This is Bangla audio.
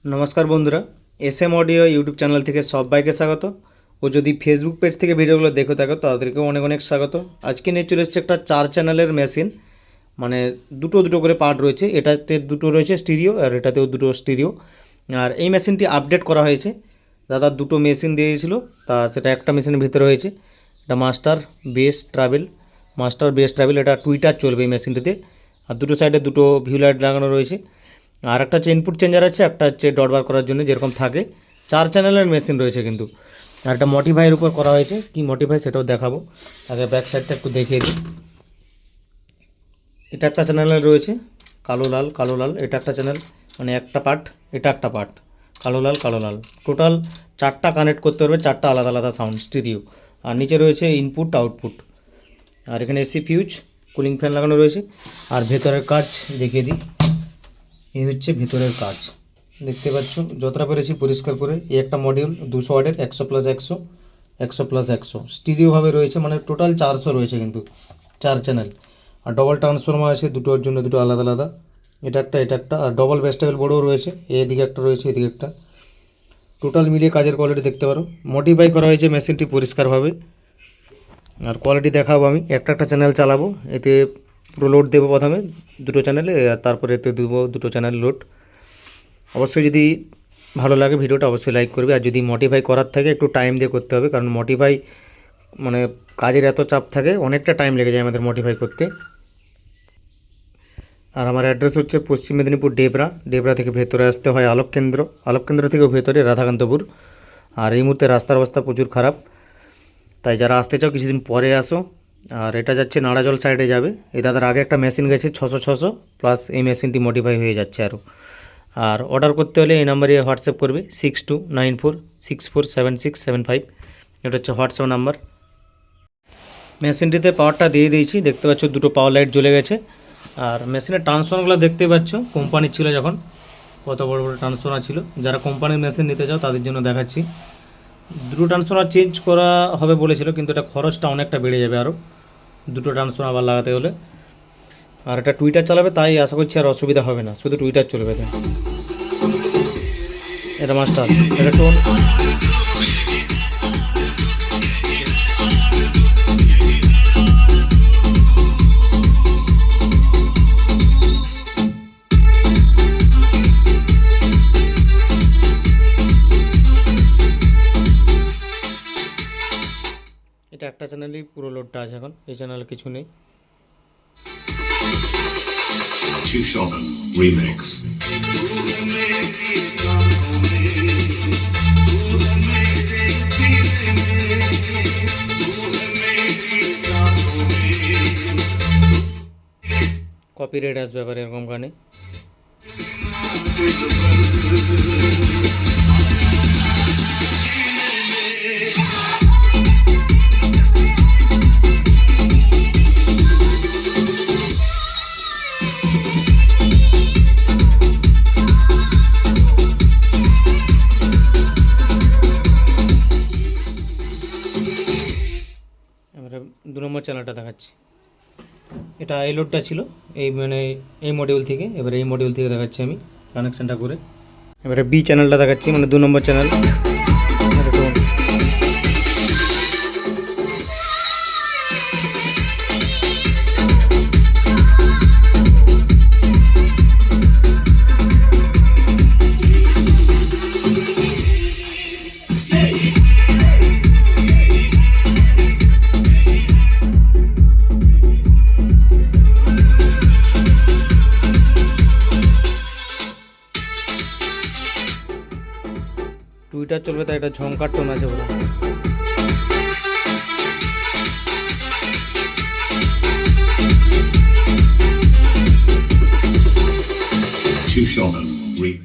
নমস্কার বন্ধুরা, এসএম অডিও ইউটিউব চ্যানেল থেকে সবাইকে স্বাগত। ও যদি ফেসবুক পেজ থেকে ভিডিওগুলো দেখে থাকো তাদেরকেও অনেক অনেক স্বাগত। আজকে নিয়ে চলে এসেছে একটা 4 চ্যানেলের মেশিন, মানে দুটো করে পার্ট রয়েছে। এটাতে দুটো রয়েছে স্টিরিও আর এটাতেও দুটো স্টিরিও। আর এই মেশিনটি আপডেট করা হয়েছে। দাদা দুটো মেশিন দিয়েছিল, তা সেটা একটা মেশিনের ভিতরে হয়েছে। এটা মাস্টার বেস ট্রাভেল, এটা টুইটার চলবে এই মেশিনটিতে। আর দুটো সাইডে দুটো ভিউ লাইট লাগানো রয়েছে। আর একটা হচ্ছে ইনপুট চেঞ্জার আছে, একটা হচ্ছে ডট বার করার জন্য যেরকম থাকে। 4 চ্যানেলের মেশিন রয়েছে কিন্তু। আর একটা মডিফাইয়ের উপর করা হয়েছে, কি মডিফাই সেটাও দেখাবো। আগে ব্যাক সাইডটা একটু দেখিয়ে দিই। এটা একটা চ্যানেলের রয়েছে কালো লাল, এটা একটা চ্যানেল, মানে একটা পার্ট, এটা একটা পার্ট, কালো লাল। টোটাল 4টা কানেক্ট করতে পারবে, 4টা আলাদা আলাদা সাউন্ড স্টিরিও। আর নিচে রয়েছে ইনপুট আউটপুট। আর এখানে এসি ফিউজ, কুলিং ফ্যান লাগানো রয়েছে। আর ভেতরের কাজ দেখিয়ে দিই। এই হচ্ছে ভেতরের কাজ, দেখতে পাচ্ছ যতটা পেরেছি পরিষ্কার করে। এই একটা মডিউল 200 ওয়াটের, 100+100 স্টিরিওভাবে রয়েছে, মানে টোটাল 400 রয়েছে কিন্তু 4 চ্যানেল। আর ডবল ট্রান্সফর্মার আছে দুটোর জন্য, দুটো আলাদা আলাদা। এটা একটা। আর ডবল বেস্টেবল বোর্ডও রয়েছে, এদিকে একটা রয়েছে, এদিকে একটা। টোটাল মিলিয়ে কাজের কোয়ালিটি দেখতে পারো। মডিফাই করা হয়েছে মেশিনটি পরিষ্কারভাবে। আর কোয়ালিটি দেখাবো আমি। একটা চ্যানেল চালাবো, এতে পুরো লোড দেবো প্রথমে দুটো চ্যানেলে, আর তারপরে এতে দেবো দুটো চ্যানেল লোড। অবশ্যই যদি ভালো লাগে ভিডিওটা অবশ্যই লাইক করবে। আর যদি মডিফাই করার থাকে একটু টাইম দিয়ে করতে হবে, কারণ মডিফাই মানে কাজের এত চাপ থাকে, অনেকটা টাইম লেগে যায় আমাদের মডিফাই করতে। আর আমার অ্যাড্রেস হচ্ছে পশ্চিম মেদিনীপুর ডেবরা থেকে ভেতরে আসতে হয় আলোককেন্দ্র থেকেও ভেতরে রাধাকান্তপুর। আর এই মুহূর্তে রাস্তার অবস্থা প্রচুর খারাপ, তাই যারা আসতে চাও কিছুদিন পরে আসো। আর এটা যাচ্ছে নাড়াজল সাইডে যাবে। এই দাদার আগে একটা মেশিন গেছে 600 প্লাস, এই মেশিনটি মডিফাই হয়ে যাচ্ছে আরও। আর অর্ডার করতে হলে এই নাম্বারে হোয়াটসঅ্যাপ করবে 6294647675। এটা হচ্ছে হোয়াটসঅ্যাপ নাম্বার। মেশিনটিতে পাওয়ারটা দিয়ে দিয়েছি, দেখতে পাচ্ছ দুটো পাওয়ার লাইট জ্বলে গেছে। আর মেশিনের ট্রান্সফর্মারগুলো দেখতে পাচ্ছ, কোম্পানির ছিল যখন, কত বড় বড় ট্রান্সফর্মার ছিল। যারা কোম্পানির মেশিন নিতে চাও তাদের জন্য দেখাচ্ছি। দুটো ট্রান্সফর্মার চেঞ্জ করা হবে বলেছিল, কিন্তু এটা খরচটা অনেকটা বেড়ে যাবে আরও, দুটো ট্রান্সফর্মার আবার লাগাতে হলে। আর এটা টুইটার চালাবে, তাই আশা করছি আর অসুবিধা হবে না, শুধু টুইটার চলবে। এটা মাস্টার, এটা টোন। এটা একটা চ্যানেলই পুরো লোডটা আছে এখন, এই চ্যানেলে কিছু নেই। কপিরাইট আসবে ব্যাপারে এরকম গানে। এবারে 2 নম্বর চ্যানেলটা দেখাচ্ছি। এটা এই লোডটা ছিল এই, মানে এই মডিউল থেকে। এবারে এই মডিউল থেকে দেখাচ্ছি আমি কানেকশানটা করে। এবারে বি চ্যানেলটা দেখাচ্ছি, মানে 2 নম্বর চ্যানেল। টুইটার চলবে, তাই একটা ঝংকার টোন আছে বলে। Two Shonen remix.